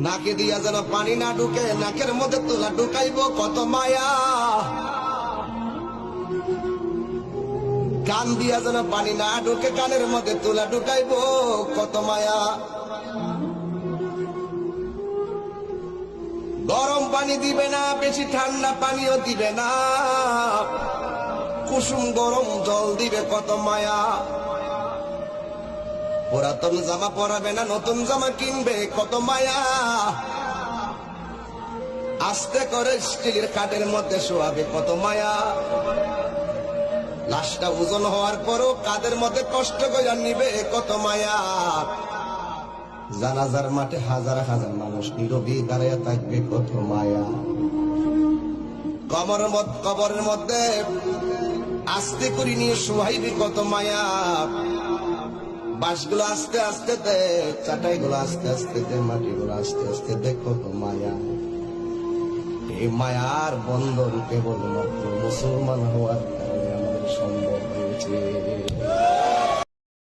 নাকে দিয়া যেন পানি না ঢুকে, নাকের মধ্যে তোলা ঢুকাইব কত মায়া। কান দিয়া যেন পানি না ঢুকে, কানের মধ্যে তোলা ঢুকাইব কত মায়া। গরম পানি দিবে না, বেশি ঠান্ডা পানিও দিবে না, কুসুম গরম জল দিবে কত মায়া। পুরাতন জামা পরাবে না, নতুন জামা কিনবে কত মায়া। আস্তে করে স্টিলের খাটের মধ্যে শোয়াবে কত মায়া। লাশটা ওজন হওয়ার পরও কাদের মধ্যে কষ্ট করে নিবে কত মায়া। জানাজার মাঠে হাজার হাজার মানুষ নীরবে দাঁড়িয়ে থাকবে কত মায়া। কবরের মধ্যে আস্তে করে নিয়ে শোয়াইবে কত মায়া। বাঁশগুলো আস্তে আস্তে দে, চাটাইগুলো আস্তে আস্তে দে, মাটিগুলো আস্তে আস্তে দে কত মায়া। এই মায়ার বন্ধন কেবলমাত্র মুসলমান হওয়ার কারণে আমাদের সম্ভব হয়েছে।